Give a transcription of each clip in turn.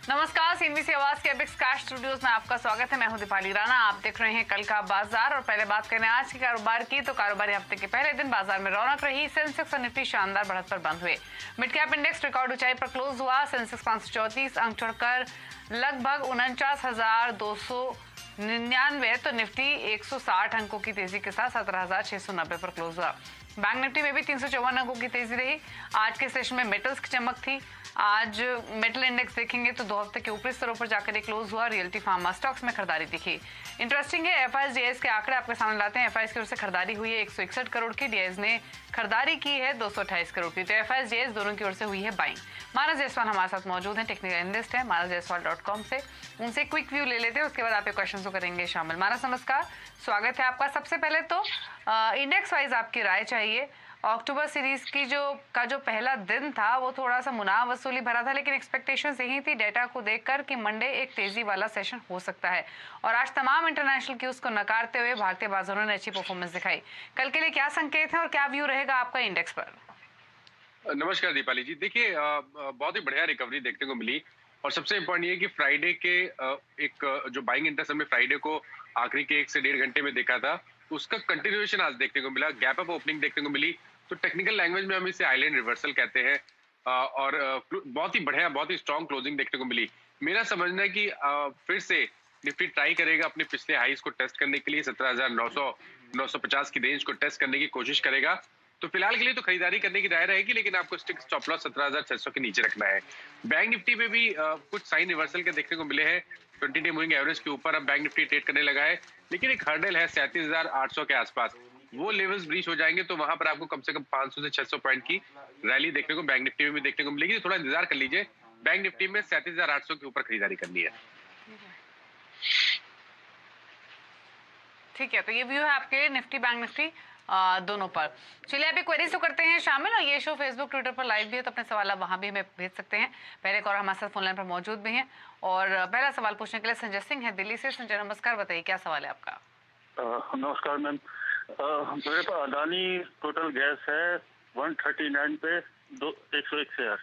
नमस्कार, सीएनबीसी आवाज के एपिक्स कैश स्टूडियोज में आपका स्वागत है। मैं हूं दीपाली राणा। आप देख रहे हैं कल का बाजार और पहले बात करें आज के कारोबार की तो कारोबारी हफ्ते के पहले दिन बाजार में रौनक रही। सेंसेक्स और निफ्टी शानदार बढ़त पर बंद हुए। मिड कैप इंडेक्स रिकॉर्ड ऊंचाई पर क्लोज हुआ। सेंसेक्स 534 अंक चढ़कर लगभग 49,299 तो निफ्टी 160 अंकों की तेजी के साथ 17,690 पर क्लोज हुआ। बैंक निफ्टी में भी 354 अंकों की तेजी रही। आज के सेशन में मेटल्स की चमक थी। आज मेटल इंडेक्स देखेंगे तो 2 हफ्ते के ऊपरी स्तरों पर जाकर क्लोज हुआ। रियल्टी फार्मा स्टॉक्स में खरीदारी दिखी। इंटरेस्टिंग है, एफआईएस के आंकड़े आपके सामने लाते हैं। एफआईएस की ओर से खरीदारी हुई है 161 करोड़ की। डीआईएस ने खरीदारी की है 228 करोड़ की। तो एफआईएस दोनों की ओर से हुई है बाइंग। मानस जायसवाल हमारे साथ मौजूद हैं, टेक्निकल एनालिस्ट है manasjaiswal.com से। उनसे क्विक व्यू ले लेते हैं, उसके बाद आपके क्वेश्चन को करेंगे शामिल। मानस नमस्कार, स्वागत है आपका। सबसे पहले तो इंडेक्स वाइज आपकी राय चाहिए। अक्टूबर सीरीज की जो पहला दिन था वो थोड़ा सा मुनाफ वसूली भरा था, लेकिन एक्सपेक्टेशंस यही थी डेटा को देखकर कि मंडे एक तेजी वाला सेशन हो सकता है। और आज तमाम इंटरनेशनल क्यूज को नकारते हुए भारतीय बाजारों ने अच्छी परफॉर्मेंस दिखाई। कल के लिए क्या संकेत है और क्या व्यू रहेगा आपका इंडेक्स पर? नमस्कार दीपाली जी। देखिए, बहुत ही बढ़िया रिकवरी देखने को मिली और सबसे इम्पोर्टेंट ये है कि फ्राइडे के एक जो बाइंग इंटरेस्ट हमने फ्राइडे को आखिरी के 1 से 1.5 घंटे में देखा था, उसका कंटिन्यूएशन आज देखने को मिला। गैप अप ओपनिंग देखने को मिली। तो टेक्निकल लैंग्वेज में हम इसे आइलैंड रिवर्सल कहते हैं। और बहुत ही बढ़िया, बहुत ही स्ट्रॉन्ग क्लोजिंग देखने को मिली। मेरा समझना है कि फिर से निफ्टी ट्राई करेगा अपने पिछले हाईज को टेस्ट करने के लिए। 17,900 950 की रेंज को टेस्ट करने की कोशिश करेगा। तो फिलहाल के लिए तो खरीदारी करने की राय रहेगी, लेकिन आपको स्टिक स्टॉप लॉस 17,600 के नीचे रखना है। बैंक निफ्टी में भी कुछ साइन रिवर्सल के देखने को मिले हैं। 20 डे मूविंग एवरेज के ऊपर अब बैंक निफ्टी ट्रेड करने लगा है, लेकिन एक हर्डल है 37,800 के आसपास। वो लेवल्स ब्रीच हो जाएंगे तो वहां पर आपको कम से कम 500 से 600 पॉइंट की रैली देखने को बैंक निफ्टी में भी देखने को मिलेगी। थोड़ा इंतजार कर लीजिए। बैंक निफ्टी में 37,800 के ऊपर खरीदारी करनी है। ठीक है, तो ये व्यू है आपके निफ्टी बैंक निफ्टी दोनों पर। चलिए अभी क्वेरीज तो करते हैं शामिल, और ये शो फेसबुक ट्विटर पर लाइव भी है, तो अपने सवाल आप वहां भी हमें भेज सकते हैं। पहले एक और हमारे साथ फोन लाइन पर मौजूद भी हैं और पहला सवाल पूछने के लिए संजय सिंह है दिल्ली से। संजय नमस्कार, बताइए क्या सवाल है आपका? नमस्कार मैम। मेरे पास अदानी टोटल गैस है 139 पे 101 शेयर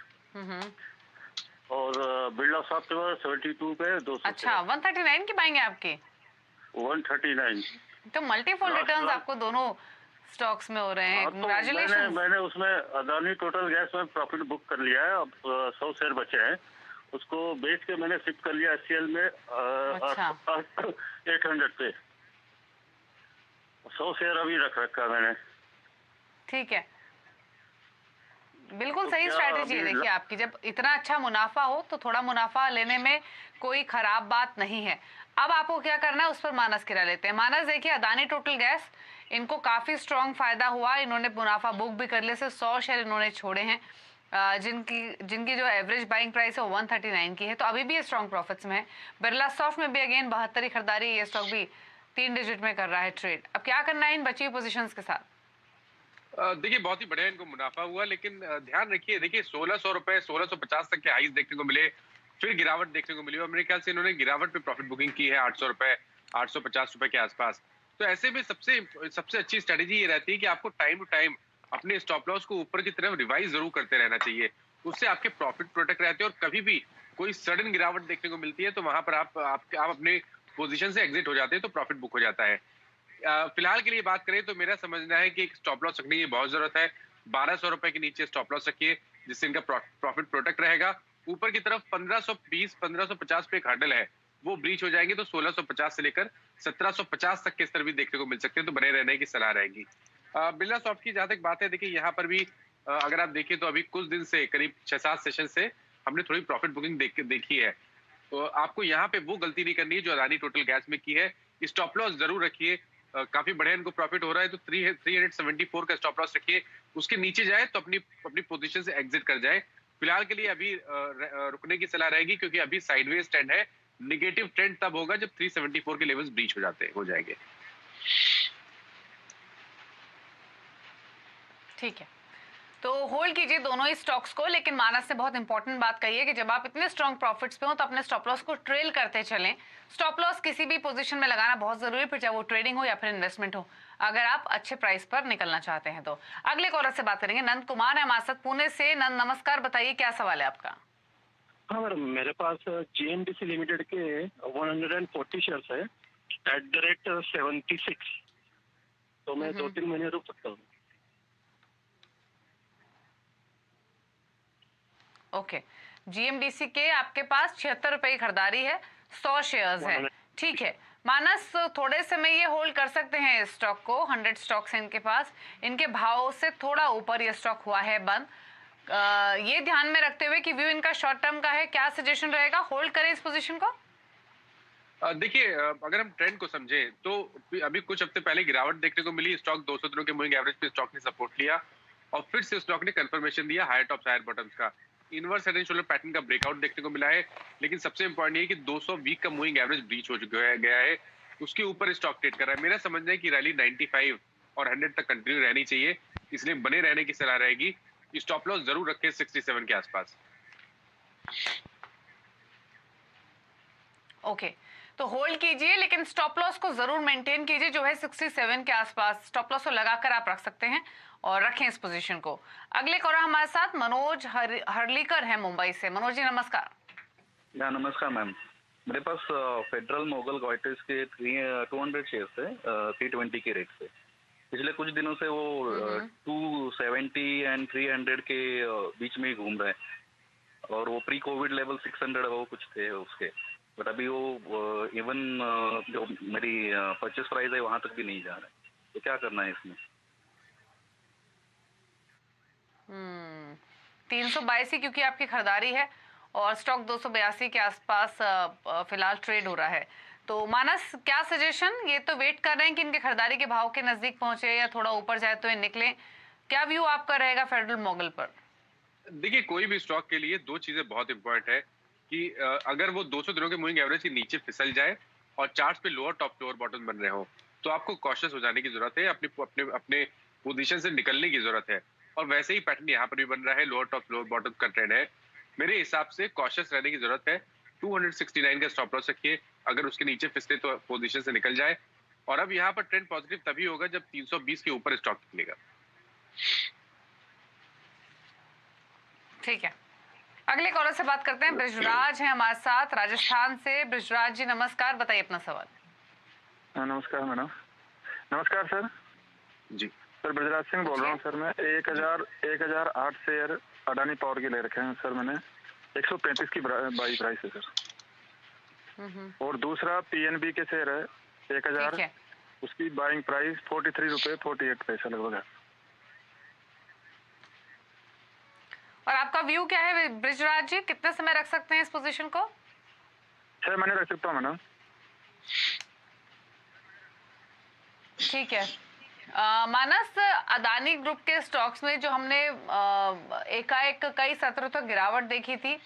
और बिरला सॉफ्टवेयर 72 पे 200। अच्छा, 139 की बाइंग है आपकी? 139। तो मल्टीफोल्ड रिटर्न्स आपको दोनों स्टॉक्स में हो रहे हैं। तो मैंने उसमें अदानी टोटल गैस में प्रॉफिट बुक कर लिया है। अब 100 शेयर बचे हैं, उसको बेच के मैंने शिफ्ट कर लिया एचसीएल में 800 पे। 100 शेयर अभी रख रखा मैंने। ठीक है, बिल्कुल तो सही स्ट्रैटेजी है। देखिए आपकी, जब इतना अच्छा मुनाफा हो तो थोड़ा मुनाफा लेने में कोई खराब बात नहीं है। अब आपको क्या करना है उस पर मानस की राय लेते हैं। मानस, देखिए अदानी टोटल गैस, इनको काफी स्ट्रॉन्ग फायदा हुआ। इन्होंने मुनाफा बुक भी कर लिया। 100 शेयर इन्होंने छोड़े हैं जिनकी जो एवरेज बाइंग प्राइस है वो 139 की है, तो अभी भी ये स्ट्रॉन्ग प्रॉफिट्स में है। बिरला सॉफ्ट में भी अगेन 72 खरीदारी, ये स्टॉक भी 3 डिजिट में कर रहा है ट्रेड। अब क्या करना है इन बची हुई पोजीशंस के साथ? देखिए, बहुत ही बढ़िया इनको मुनाफा हुआ, लेकिन ध्यान रखिए, देखिए 1600 रुपए 1650 तक के हाईज देखने को मिले, फिर गिरावट देखने को मिली और मेरे ख्याल से इन्होंने गिरावट पे प्रॉफिट बुकिंग की है 800 रुपए 850 रुपए के आसपास। तो ऐसे में सबसे अच्छी स्ट्रेटेजी ये रहती है कि आपको टाइम टू टाइम अपने स्टॉप लॉस को ऊपर की तरफ रिवाइज जरूर करते रहना चाहिए। उससे आपके प्रॉफिट प्रोटेक्ट रहते हैं और कभी भी कोई सडन गिरावट देखने को मिलती है तो वहां पर आप अपने पोजिशन से एग्जिट हो जाते हैं, तो प्रॉफिट बुक हो जाता है। फिलहाल के लिए बात करें तो मेरा समझना है कि एक स्टॉप लॉस रखने की बहुत जरूरत है। 1200 रुपए के नीचे स्टॉप लॉस रखिए, जिससे इनका प्रॉफिट प्रोटेक्ट रहेगा। ऊपर की तरफ 1520 1550 पे एक हर्डल है, वो ब्रीच हो जाएंगे तो 1650 से लेकर 1750 तक के स्तर भी देखने को मिल सकते हैं, तो बने रहने की सलाह रहेगी। बिरला सॉफ्ट की जहां तक बात है, देखिए यहाँ पर भी अगर आप देखिए तो अभी कुछ दिन से करीब 6-7 सेशन से हमने थोड़ी प्रॉफिट बुकिंग देखी है। तो आपको यहाँ पे वो गलती नहीं करनी है जो अदानी टोटल गैस में की है। स्टॉप लॉस जरूर रखिए। काफी बढ़िया इनको प्रॉफिट हो रहा है, तो 374 का स्टॉप लॉस रखिए। उसके नीचे जाए तो अपनी पोजीशन से एग्जिट कर जाए। फिलहाल के लिए अभी रुकने की सलाह रहेगी, क्योंकि अभी साइडवेज ट्रेंड है। निगेटिव ट्रेंड तब होगा जब 374 के लेवल्स ब्रीच हो जाएंगे। ठीक है, तो होल्ड कीजिए दोनों ही स्टॉक्स को। लेकिन मानस ने बहुत इंपॉर्टेंट बात कही है कि जब आप इतने स्ट्रॉन्ग प्रॉफिट्स पे हो तो अपने स्टॉप लॉस को ट्रेल करते चलें। स्टॉप लॉस किसी भी पोजीशन में लगाना बहुत जरूरी है, फिर चाहे वो ट्रेडिंग हो या फिर इन्वेस्टमेंट हो, अगर आप अच्छे प्राइस पर निकलना चाहते हैं तो। अगले कॉलर से बात करेंगे, नंद कुमार है हमारे साथ पुणे से। नंद नमस्कार, बताइए क्या सवाल है आपका? हाँ मैडम, मेरे पास GNDC लिमिटेड के 140 शेयर्स है @76, तो मैं 2-3 महीने रुक सकता हूँ। ओके, GMDC के आपके पास 76 रुपए की खरीदारी है, 100 शेयर्स है, ठीक है। मानस, थोड़े समय ये होल्ड कर सकते हैं इस स्टॉक को, 100 स्टॉक्स हैं इनके पास, इनके भाव से थोड़ा ऊपर ये स्टॉक हुआ है बंद। ये ध्यान में रखते हुए कि व्यू इनका शॉर्ट टर्म का है, क्या सजेशन रहेगा, होल्ड करें इस पोजीशन को? देखिए, अगर हम ट्रेंड को समझे तो अभी कुछ हफ्ते पहले गिरावट देखने को मिली, स्टॉक 200 दिनों के मूविंग एवरेज पे स्टॉक ने सपोर्ट लिया और फिर से स्टॉक ने कंफर्मेशन दिया हायर टॉप्स हायर बॉटम्स का। Inverse head and shoulder pattern का ब्रेकआउट देखने को मिला है, लेकिन सबसे इंपॉर्टेंट ये कि 200 वीक का मूविंग एवरेज ब्रीच हो चुका गया है, उसके ऊपर स्टॉक ट्रेड कर रहा है। मेरा समझना है कि रैली 95 और 100 तक कंटिन्यू रहनी चाहिए, इसलिए बने रहने की सलाह रहेगी। स्टॉप लॉस जरूर रखें 67 के आसपास। ओके, तो होल्ड कीजिए, लेकिन स्टॉप लॉस को जरूर मेंटेन कीजिए, जो है 67 के आसपास स्टॉप लॉस को लगाकर आप रख सकते हैं और रखें इस पोजीशन को। अगले कॉलर हमारे साथ मनोज हरलीकर है मुंबई से। मनोज जी नमस्कार। नमस्कार मैम, मेरे पास फेडरल मोगल गॉइटर्स के 200 शेयर्स है 320 के रेट से। पिछले कुछ दिनों से वो 270 एंड 300 के बीच में ही घूम रहे हैं और वो प्री कोविड लेवल 600 वो कुछ थे उसके, बट अभी वो इवन जो मेरी परचेस प्राइस है वहां तक भी नहीं जा रहा है, तो क्या करना है इसमें? 322 ही क्योंकि आपकी खरीदारी है और स्टॉक 282 के आसपास फिलहाल ट्रेड हो रहा है, तो मानस क्या सजेशन? ये तो वेट कर रहे हैं कि इनके खरीदारी के भाव के नजदीक पहुंचे या थोड़ा ऊपर जाए तो ये निकले, क्या व्यू आपका रहेगा फेडरल मोगल पर? देखिए, कोई भी स्टॉक के लिए दो चीजें बहुत इंपॉर्टेंट है कि अगर वो 200 दिनों के मूविंग एवरेज के नीचे फिसल जाए और चार्ट्स पे लोअर टॉप लोअर बॉटम बन रहे हो, तो आपको कॉशियस हो जाने की जरूरत है, अपने अपने अपने पोजीशन से निकलने की जरूरत है। और वैसे ही पैटर्न यहाँ पर भी बन रहा है, लोअर टॉप लोअर बॉटम का ट्रेंड है। मेरे हिसाब से कॉशियस रहने की जरूरत है। 269 का स्टॉप लॉस रखिए, अगर उसके नीचे फिसले तो पोजीशन से निकल जाए। और अब यहाँ पर ट्रेंड पॉजिटिव तभी होगा जब 320 के ऊपर स्टॉक निकलेगा। ठीक है, अगले कॉलर से बात करते हैं। ब्रिजराज हैं हमारे साथ राजस्थान से। ब्रिजराज जी नमस्कार, बताइए अपना सवाल। नमस्कार मैडम। नमस्कार सर जी सर, ब्रिजराज सिंह बोल रहा हूँ सर। मैं 1008 शेयर अडानी पावर के ले रखे हैं सर मैंने, 135 की बाई प्राइस है सर। और दूसरा PNB के शेयर है 1000, उसकी बाइंग प्राइस 43 रुपए 48 पैसा लगभग है। और आपका व्यू क्या है ब्रिजराज जी, कितने समय रख सकते हैं इस पोजीशन को? 6 महीने रख सकता हूँ मैडम। ठीक है। मानस, अदानी ग्रुप के स्टॉक्स में जो हमने एकाएक कई सत्रों तक गिरावट देखी थी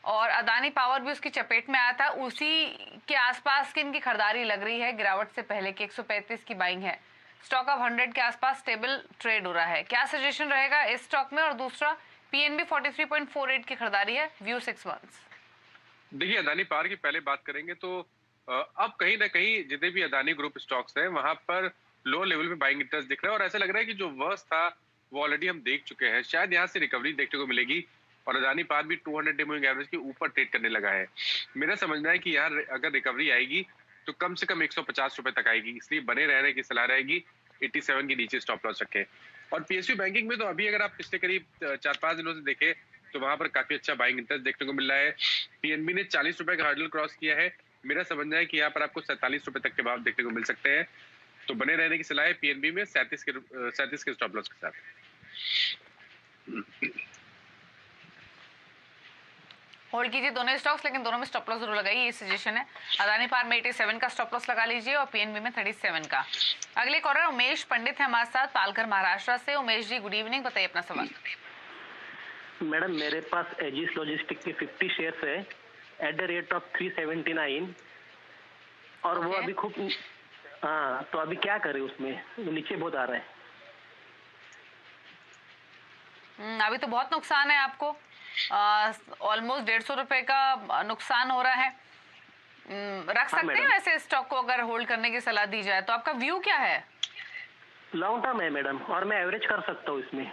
और अदानी पावर भी उसकी चपेट में आया था, उसी के आसपास की इनकी खरीदारी लग रही है। गिरावट से पहले की 135 की बाइंग है, स्टॉक अब 100 के आसपास स्टेबल ट्रेड हो रहा है, क्या सजेशन रहेगा इस स्टॉक में? और दूसरा PNB 43.48 की खरीदारी है, व्यू 6 मंथ्स। देखिए, अदानी पावर की पहले बात करेंगे तो अब कहीं ना कहीं जितने भी अदानी ग्रुप स्टॉक्स हैं वहां पर लो लेवल में बाइंग इंटरेस्ट दिख रहा है और ऐसा लग रहा है कि जो वर्स्ट था वो ऑलरेडी हम देख चुके हैं। शायद यहाँ से रिकवरी देखने को मिलेगी और अदानी पावर भी 200 डे मूविंग एवरेज के ऊपर ट्रेड करने लगा है। मेरा समझना है कि यार अगर रिकवरी आएगी तो कम से कम 150 रुपए तक आएगी, इसलिए बने रहने की सलाह रहेगी। 87 के नीचे स्टॉप लॉस रखें। और PSU बैंकिंग में तो अभी अगर आप पिछले करीब 4-5 दिनों से देखें तो वहां पर काफी अच्छा बाइंग इंटरेस्ट देखने को मिल रहा है। PNB ने 40 रुपए का हर्डल क्रॉस किया है, मेरा समझना है कि यहाँ पर आपको 47 रुपए तक के भाव देखने को मिल सकते हैं, तो बने रहने की सलाह है PNB में 37 के स्टॉप लॉस के साथ। होल्ड कीजिए दोनों स्टॉक्स, लेकिन दोनों में स्टॉप लॉस जरूर लगाइए, ये सजेशन है। अदानी पावर में 87 का स्टॉप लॉस लगा लीजिए और PNB में 37 का। अगले कॉलर उमेश पंडित है हमारे साथ, पालघर महाराष्ट्र से। उमेश जी गुड इवनिंग, बताइए अपना सवाल। मैडम मेरे पास एजिस लॉजिस्टिक के 50 शेयर्स है @379 और वो अभी खूब, हाँ तो अभी क्या करें उसमें, नीचे बहुत आ रहा है। अभी तो बहुत नुकसान है आपको, ऑलमोस्ट 150 रुपए का नुकसान हो रहा है। रख सकते हैं वैसे स्टॉक को, अगर होल्ड करने की सलाह दी जाए तो आपका व्यू क्या है? लॉन्ग टर्म है मैडम, और मैं एवरेज कर सकता हूँ इसमें।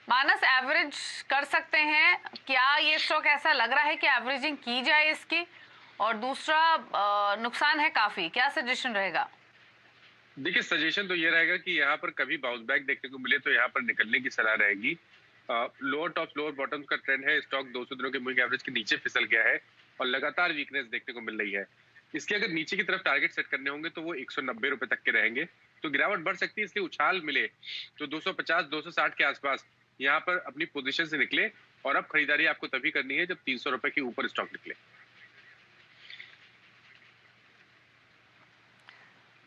मानस एवरेज कर सकते हैं क्या? ये स्टॉक ऐसा लग रहा है कि एवरेजिंग की जाए इसकी, और दूसरा नुकसान है काफी, क्या सजेशन रहेगा? देखिए सजेशन तो ये रहेगा कि यहाँ पर कभी बाउंस बैक देखने को मिले तो यहाँ पर निकलने की सलाह रहेगी। लोअर टॉप लोअर बॉटम का ट्रेंड है, स्टॉक 200 दिनों के मूविंग एवरेज के नीचे फिसल गया है और लगातार वीकनेस देखने को मिल रही है। इसके अगर नीचे की तरफ टारगेट सेट करने होंगे तो वो 190 रुपए तक के रहेंगे, तो गिरावट बढ़ सकती है। इसलिए उछाल मिले तो 250 260 के आसपास यहाँ पर अपनी पोजीशन से निकले, और अब खरीदारी आपको तभी करनी है जब 300 रुपए के ऊपर स्टॉक निकले।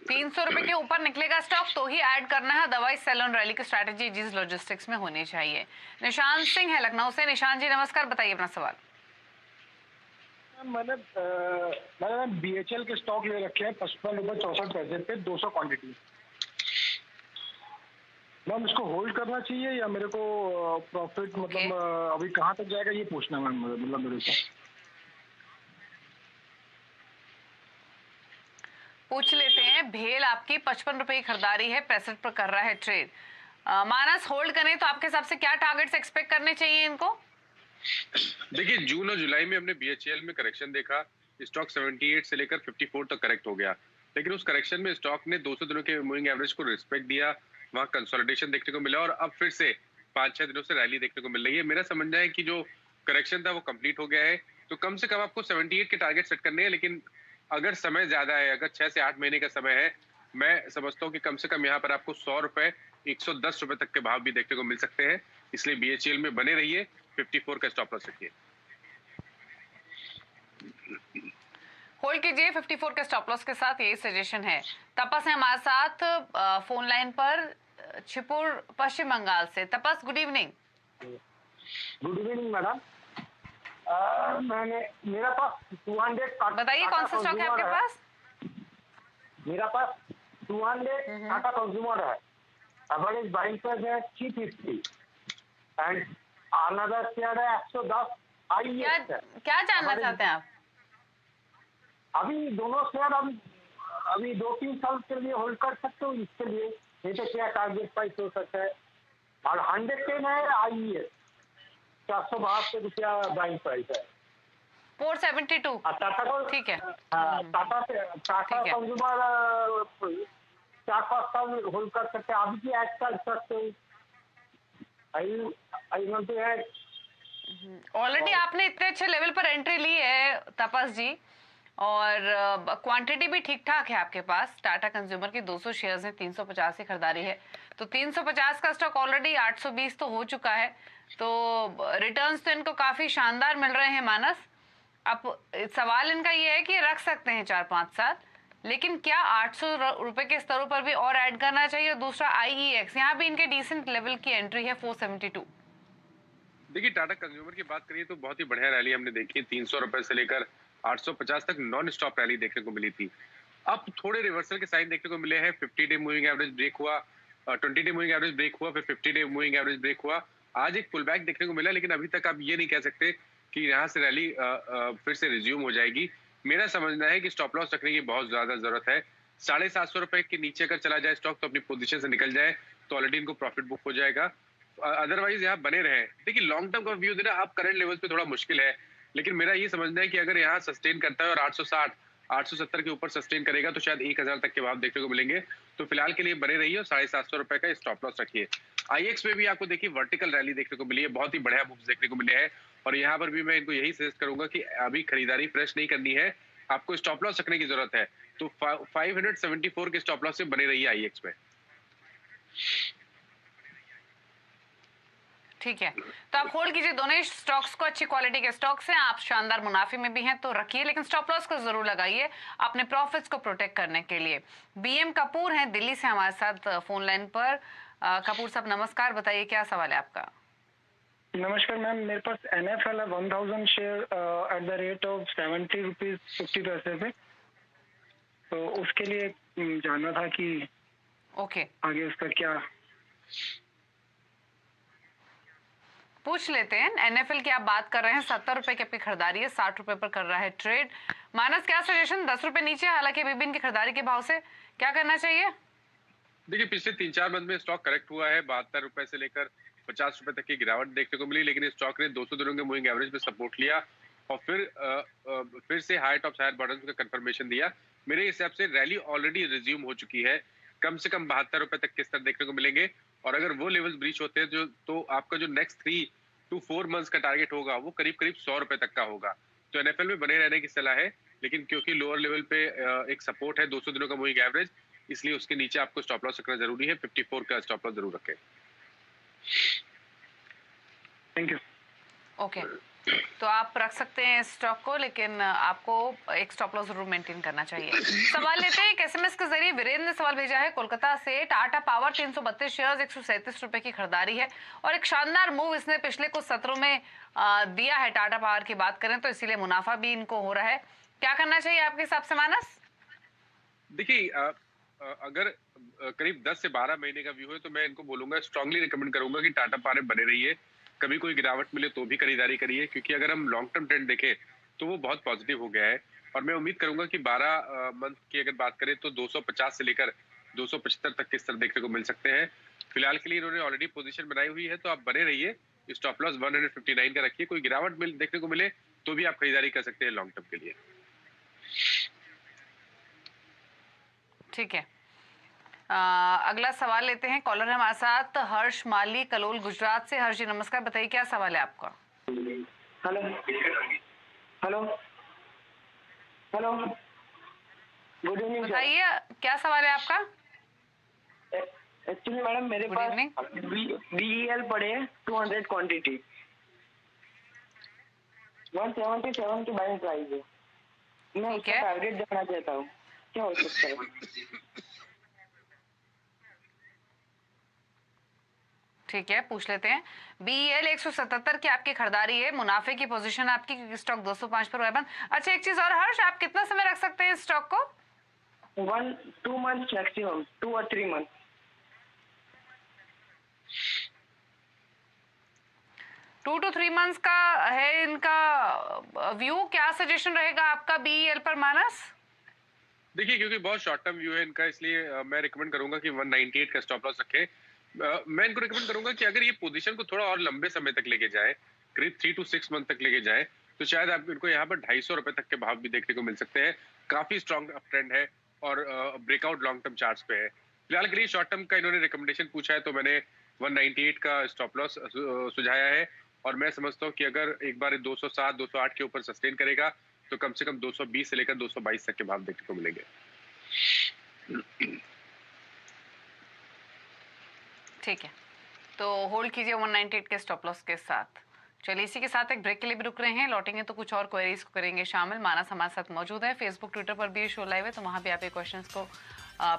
300 रुपए के ऊपर निकलेगा स्टॉक तो ही ऐड करना है, अदरवाइज सेल ऑन रैली की स्ट्रैटेजी जिस लॉजिस्टिक्स में होनी चाहिए। निशांत सिंह है लखनऊ से। निशांत जी नमस्कार, बताइए अपना सवाल। मैंने BHL के स्टॉक ले रखे हैं 55.64 पे 200 क्वांटिटी। मैम इसको होल्ड करना चाहिए या मेरे को प्रॉफिट मतलब अभी कहाँ तक जाएगा ये पूछना मैम, मतलब मेरे को पूछ लेते हैं। भेल आपकी 55 रुपए की खरीदारी है, 65 पर कर रहा है ट्रेड। मानस होल्ड करें तो आपके हिसाब से क्या टारगेट्स एक्सपेक्ट करने चाहिए इनको? देखिए जून और जुलाई में हमने BHL में करेक्शन देखा, स्टॉक 78 से लेकर 54 तक करेक्ट हो गया, लेकिन उस करेक्शन में स्टॉक ने 200 दिनों के मूविंग एवरेज को रिस्पेक्ट दिया, वहां कंसोलिडेशन देखने को मिला और अब फिर से 5-6 दिनों से रैली देखने को मिल रही है। मेरा समझना है कि जो करेक्शन था वो कंप्लीट हो गया है, तो कम से कम आपको 78 के टारगेट सेट करने हैं। लेकिन अगर समय ज्यादा है, अगर 6 से 8 महीने का समय है, मैं समझता हूँ कि कम से कम यहाँ पर आपको 100 रुपए 110 रुपए तक के भाव भी देखने को मिल सकते हैं। इसलिए BHL में बने रहिए, 54 का स्टॉप लॉस रखिए। होल्ड कीजिए 54 के स्टॉप लॉस के साथ, यही सजेशन है। तपस है हमारे साथ फोन लाइन पर, छिपुर पश्चिम बंगाल से। Tapas good evening. Good evening madam. मेरा पास 200 बताइए कौन सा स्टॉक है आपके पास? मेरा पास 200 टाटा कंज्यूमर है, एवरेज बाइंग प्राइस है 350 एंड अनदर शेयर है 110 IEX है। क्या जानना चाहते हैं आप? अभी दोनों शेयर अभी 2-3 साल के लिए होल्ड कर सकते हो, इसके लिए नहीं तो क्या टारगेट प्राइस हो सकता है? और 110 है IEX, 472 रुपया बाइंग प्राइस है। 472 टाटा को ठीक है। टाटा कंज्यूमर 4-5 साल होल्ड कर सकते हैं, अभी भी ऐड कर सकते हो। ऑलरेडी आपने इतने अच्छे लेवल पर एंट्री ली है तपस जी, और क्वांटिटी भी ठीक ठाक है आपके पास। टाटा कंज्यूमर की 200 शेयर्स हैं, 350 की खरीदारी है, तो 350 का स्टॉक ऑलरेडी 820 तो हो चुका है, तो रिटर्न्स तो इनको काफी शानदार मिल रहे हैं मानस। अब सवाल इनका ये है कि रख सकते हैं 4-5 साल, लेकिन क्या 800 रुपए के स्तरों पर भी और ऐड करना चाहिए? और दूसरा IEX, यहाँ भी इनके डिसेंट लेवल की एंट्री है 472। देखिए टाटा कंज्यूमर की बात करिए तो बहुत ही बढ़िया रैली हमने देखी, 300 रुपए से लेकर 850 तक नॉन स्टॉप रैली देखने को मिली थी। अब थोड़े रिवर्सल के साइन देखने को मिले हैं, 50 डे मूविंग एवरेज ब्रेक हुआ, 20 डे मूविंग एवरेज ब्रेक हुआ, फिर 50 डे मूविंग एवरेज ब्रेक हुआ, आज एक पुल बैक देखने को मिला, लेकिन अभी तक आप ये नहीं कह सकते कि यहाँ से रैली फिर से रिज्यूम हो जाएगी। मेरा समझना है कि स्टॉप लॉस रखने की बहुत ज्यादा जरूरत है। 750 रुपए के नीचे अगर चला जाए स्टॉक तो अपनी पोजीशन से निकल जाए तो ऑलरेडी इनको प्रॉफिट बुक हो जाएगा, अदरवाइज यहाँ बने रहे। देखिए लॉन्ग टर्म का व्यू देना आप करंट लेवल्स पे थोड़ा मुश्किल है, लेकिन मेरा ये समझना है कि अगर यहाँ सस्टेन करता है और 860 870 के ऊपर सस्टेन करेगा तो शायद 1000 तक के भाव देखने को मिलेंगे। तो फिलहाल के लिए बने रहिए और 750 रुपए का स्टॉप लॉस रखिए। IEX में भी आपको देखिए वर्टिकल रैली देखने को मिली है, बहुत ही बढ़िया मूव्स देखने को मिले हैं, और यहाँ पर भी मैं इनको यही सजेस्ट करूंगा कि अभी खरीदारी फ्रेश नहीं करनी है, आपको स्टॉप लॉस रखने की जरूरत है। तो 574 के स्टॉप लॉस से बने रहिए IEX में। ठीक है, तो आप होल्ड कीजिए दोनों ही स्टॉक्स को, अच्छी क्वालिटी के स्टॉक्स हैं, आप शानदार मुनाफे में भी हैं तो रखिए, लेकिन स्टॉप लॉस को जरूर लगाइए अपने प्रॉफिट्स को प्रोटेक्ट करने के लिए। BM कपूर हैं दिल्ली से हमारे साथ फोन लाइन पर। कपूर साहब नमस्कार, बताइए क्या सवाल है आपका? नमस्कार मैम, मेरे पास NFL है 1000 share at the rate of 70 rupees 50 पैसे पे, तो उसके लिए जानना था कि ओके आगे उसका क्या पूछ लेते हैं। NFL की आप बात कर रहे हैं, 70 रुपए की आपकी खरीदारी है, 60 रुपए पर कर रहा है ट्रेड। मानस क्या सजेशन? 10 रुपए नीचे, हालांकि अभी भी इनकी खरीदारी के भाव से क्या करना चाहिए? देखिए पिछले 3-4 मंथ में स्टॉक करेक्ट हुआ है, 72 रुपए से लेकर 50 रुपए तक की गिरावट देखने को मिली, लेकिन इस स्टॉक ने 200 दिनों के मूविंग एवरेज पे सपोर्ट लिया और फिर से हाई टॉप हायर बॉटम्स का कंफर्मेशन दिया। मेरे हिसाब से रैली ऑलरेडी रिज्यूम हो चुकी है, कम से कम 72 रुपए तक के स्तर देखने को मिलेंगे और अगर वो लेवल्स ब्रीच होते हैं जो तो आपका जो नेक्स्ट 3 to 4 मंथ्स का टारगेट होगा वो करीब करीब 100 रुपए तक का होगा। तो एनएफएल में बने रहने की सलाह है, लेकिन क्योंकि लोअर लेवल पे एक सपोर्ट है 200 दिनों का मूविंग एवरेज, इसलिए उसके नीचे आपको स्टॉप लॉस रखना जरूरी है। 54 का स्टॉप लॉस जरूर रखें। Thank you. ओके, तो आप रख सकते हैं इस स्टॉक को, लेकिन आपको एक स्टॉप लॉस जरूर मेंटेन करना चाहिए। सवाल लेते हैं, एक एसएमएस के जरिए वीरेंद्र ने सवाल भेजा है कोलकाता से। टाटा पावर 332 शेयर्स 137 रुपए की खरीदारी है और एक शानदार मूव इसने पिछले कुछ सत्रों में दिया है। टाटा पावर की बात करें तो इसीलिए मुनाफा भी इनको हो रहा है। क्या करना चाहिए आपके हिसाब से मानस? देखिए, अगर करीब 10 से 12 महीने का व्यू है तो मैं इनको बोलूंगा, स्ट्रांगली रिकमेंड करूंगा कि टाटा पावर बने रहिए। कभी कोई गिरावट मिले तो भी खरीदारी करिए, क्योंकि अगर हम लॉन्ग टर्म ट्रेंड देखें तो वो बहुत पॉजिटिव हो गया है और मैं उम्मीद करूंगा कि 12 मंथ की अगर बात करें तो 250 से लेकर 275 तक के स्तर देखने को मिल सकते हैं। फिलहाल के लिए इन्होंने ऑलरेडी पोजीशन बनाई हुई है, तो आप बने रहिए। स्टॉप लॉस 159 का रखिए। कोई गिरावट देखने को मिले तो भी आप खरीदारी कर सकते हैं लॉन्ग टर्म के लिए। ठीक है, अगला सवाल लेते हैं। कॉलर है हमारे साथ हर्ष माली, कलोल, गुजरात से। हर्ष जी नमस्कार, बताइए क्या सवाल है आपका? Hello hello hello, good evening. बताइए क्या सवाल है आपका? एक्चुअली मैडम मेरे Good पास evening. बीईएल पड़े हैं 200 क्वांटिटी, 177 की बाइंग प्राइस है। मैं ठीक उसका है। टारगेट जानना चाहता हूँ, क्या हो सकता है? ठीक है, पूछ लेते हैं। बीएल 177 की आपकी खरीदारी है, मुनाफे की पोजीशन आपकी, क्योंकि स्टॉक 205 पर हुआ है बंद। अच्छा, एक चीज और हर्ष, आप कितना समय रख सकते हैं इस स्टॉक को? 2 months maximum, 2 or 3 months। 2 to 3 months का है इनका व्यू। क्या सजेशन रहेगा आपका बीएल पर मानस? देखिए, क्योंकि बहुत शॉर्ट टर्म व्यू है इनका, इसलिए मैं रिकमेंड करूंगा कि 198 का स्टॉप लॉस रखें। मैं इनको रिकमेंड करूंगा कि अगर ये पोजीशन को थोड़ा और लंबे समय तक लेके जाए, करीब 3 to 6 मंथ तक लेके जाए, तो शायद आप इनको यहाँ पर 250 रुपए तक के भाव भी देखने को मिल सकते हैं। काफी स्ट्रॉन्ग अप ट्रेंड है और ब्रेकआउट लॉन्ग टर्म चार्ट्स पे है। फिलहाल के लिए शॉर्ट टर्म का इन्होंने रिकमेंडेशन पूछा है, तो मैंने 198 का स्टॉप लॉस सुझाया है और मैं समझता हूँ कि अगर एक बार 207, 208 के ऊपर सस्टेन करेगा तो कम से कम 220 से लेकर 222 तक के भाव देखने को मिलेंगे। ठीक है, तो होल्ड कीजिए 198 के स्टॉप लॉस के साथ। चलिए, इसी के साथ एक ब्रेक के लिए भी रुक रहे हैं। लौटेंगे तो कुछ और क्वेरीज को करेंगे शामिल। मानस हमारे साथ मौजूद है, फेसबुक ट्विटर पर भी शो लाइव है, तो वहां भी आप ये क्वेश्चंस को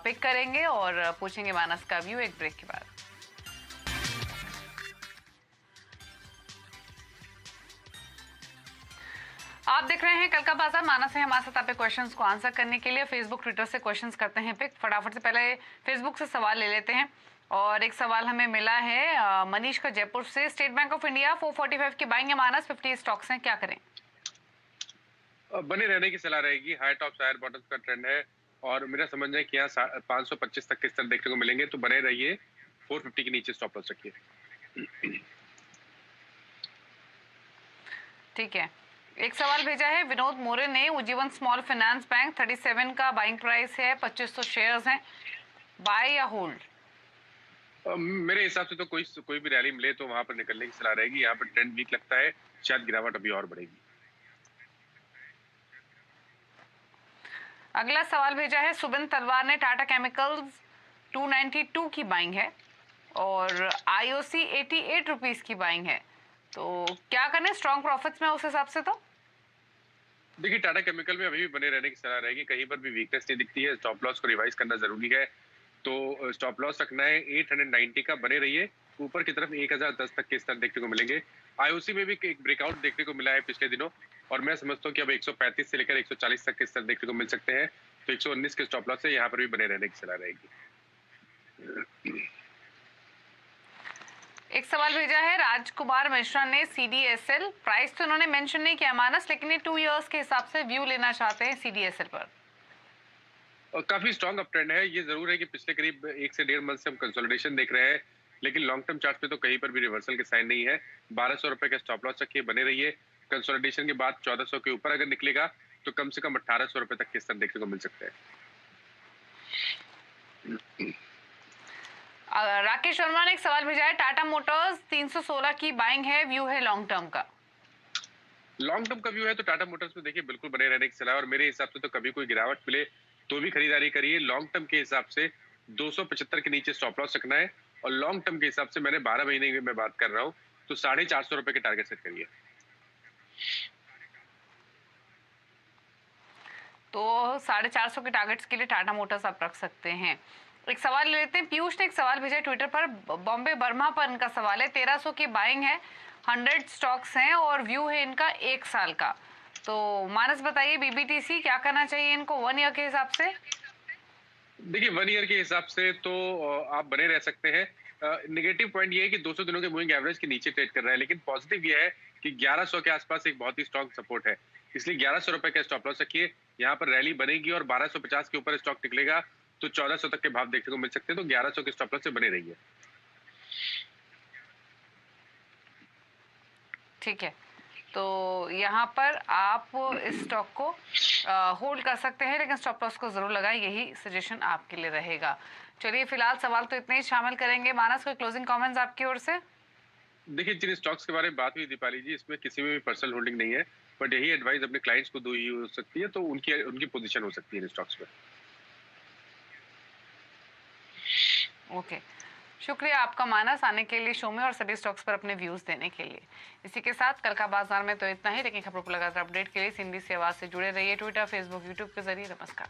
पिक करेंगे और पूछेंगे मानस का व्यू एक ब्रेक के बाद। आप देख रहे हैं कल का बाजार। मानस है हमारे साथ, आप क्वेश्चंस को आंसर करने के लिए फेसबुक ट्विटर से क्वेश्चंस करते हैं पिक। फटाफट से पहले फेसबुक से सवाल ले लेते हैं और एक सवाल हमें मिला है मनीष का जयपुर से। स्टेट बैंक ऑफ इंडिया 445 की बाइंग है मानस, 50 स्टॉक्स हैं, क्या करें? बने रहने की सलाह रहेगी। हाई टॉप हायर बॉटम्स का ट्रेंड है और मेरा समझना है कि यहाँ 525 तक के स्तर देखने को मिलेंगे, तो बने रहिए। 450 के नीचे स्टॉप लॉस रखिए। ठीक है, एक सवाल भेजा है विनोद मोरे ने। उज्जीवन स्मॉल फाइनेंस बैंक 37 का बाइंग प्राइस है, 2500 शेयर्स हैं, बाय या होल्ड? मेरे हिसाब से तो कोई भी रैली मिले तो वहां पर निकलने की सलाह रहेगी। यहाँ पर ट्रेंड वीक लगता है, शायद गिरावट अभी और बढ़ेगी। अगला सवाल भेजा है सुबिन तलवार ने। टाटा केमिकल्स 292 की बाइंग है और आईओसी 88 रुपीज की बाइंग है, तो क्या करने? स्ट्रॉन्ग प्रॉफिट्स में उस हिसाब से तो देखिए, टाटा केमिकल में अभी भी बने रहने की सलाह रहेगी। कहीं पर भी वीकनेस नहीं दिखती है। स्टॉप लॉस को रिवाइज करना जरूरी है, तो स्टॉप लॉस रखना है 890 का। बने रहिए। ऊपर की तरफ 1010 तक के स्तर देखने को मिलेंगे। आईओसी में भी एक ब्रेकआउट देखने को मिला है पिछले दिनों और मैं समझता हूँ कि अब 135 से लेकर 140 तक के स्तर देखने को मिल सकते हैं, तो 119 के स्टॉप लॉस से यहाँ पर भी बने रहने की सलाह रहेगी। एक सवाल भेजा है राजकुमार मिश्रा ने। सीडीएसएल प्राइस तो उन्होंने मेंशन नहीं किया मानस, लेकिन ये 2 इयर्स के हिसाब से व्यू लेना चाहते हैं सीडीएसएल पर। और काफी स्ट्रॉन्ग अप ट्रेंड है। ये जरूर है कि पिछले करीब 1 से 1.5 मंथ से हम कंसोलिडेशन देख रहे हैं। लेकिन लॉन्ग टर्म चार्ट पे तो कहीं पर भी रिवर्सल के साइन नहीं है। 1200 रुपए का स्टॉप लॉस रखिए, बने रहिए। कंसोलिडेशन के बाद 1400 के ऊपर अगर निकलेगा तो कम से कम 1800 रुपए तक के स्तर देखने को मिल सकते हैं। राकेश वर्मा ने एक सवाल भेजा है, टाटा मोटर्स 316 की बाइंग है, व्यू है लॉन्ग टर्म का? लॉन्ग टर्म का व्यू है तो टाटा मोटर्स में देखिए बिल्कुल बने रहने की सलाह, और मेरे हिसाब से तो कभी कोई गिरावट मिले तो भी खरीदारी करिए। लॉन्ग टर्म के हिसाब से 275 के नीचे स्टॉप लॉस रखना है, और लॉन्ग टर्म के हिसाब से मैंने 12 महीने की मैं बात कर रहा हूँ तो 450 रुपए के टारगेट सेट करिए। तो 450 के टारगेट्स के लिए टाटा मोटर्स आप रख सकते हैं। एक सवाल ले लेते हैं, पीयूष ने एक सवाल भेजा ट्विटर पर, बॉम्बे बर्मा पर इनका सवाल है, 1300 की बाइंग है, 100 स्टॉक्स हैं और व्यू है इनका 1 साल का। तो मानस बताइए बीबीटीसी क्या करना चाहिए इनको 1 ईयर के हिसाब से? देखिए 1 ईयर के हिसाब से तो आप बने रह सकते हैं। नेगेटिव पॉइंट ये है कि 200 दिनों के मूविंग एवरेज के नीचे ट्रेड कर रहा है, लेकिन पॉजिटिव ये है कि 1100 के आसपास एक बहुत ही स्ट्रॉन्ग सपोर्ट है, इसलिए 1100 रुपए का स्टॉप लॉस रखिए। यहाँ पर रैली बनेगी और 1250 के ऊपर स्टॉक निकलेगा तो 1400 तक के भाव देखने को मिल सकते हैं, तो 1100 के स्टॉप लॉस से बने रहिए। ठीक है, तो यहाँ पर आप इस स्टॉक को होल्ड कर सकते हैं, लेकिन स्टॉप लॉस को जरूर लगाएं, यही सजेशन आपके लिए रहेगा। चलिए फिलहाल सवाल तो इतने ही शामिल करेंगे। मानस, कोई क्लोजिंग कमेंट्स आपकी ओर से? देखिए जिन स्टॉक्स के बारे में बात हुई दीपाली जी, इसमें किसी में भी पर्सनल होल्डिंग नहीं है, बट यही एडवाइस अपने क्लाइंट्स को दी हो सकती है, तो उनकी पोजीशन हो सकती है इन स्टॉक्स में। ओके, शुक्रिया आपका मानस आने के लिए शो में और सभी स्टॉक्स पर अपने व्यूज देने के लिए। इसी के साथ कल का बाजार में तो इतना ही, लेकिन खबरों को लगातार अपडेट के लिए सिंधी से आवाज से जुड़े रहिए, ट्विटर, फेसबुक, यूट्यूब के जरिए। नमस्कार।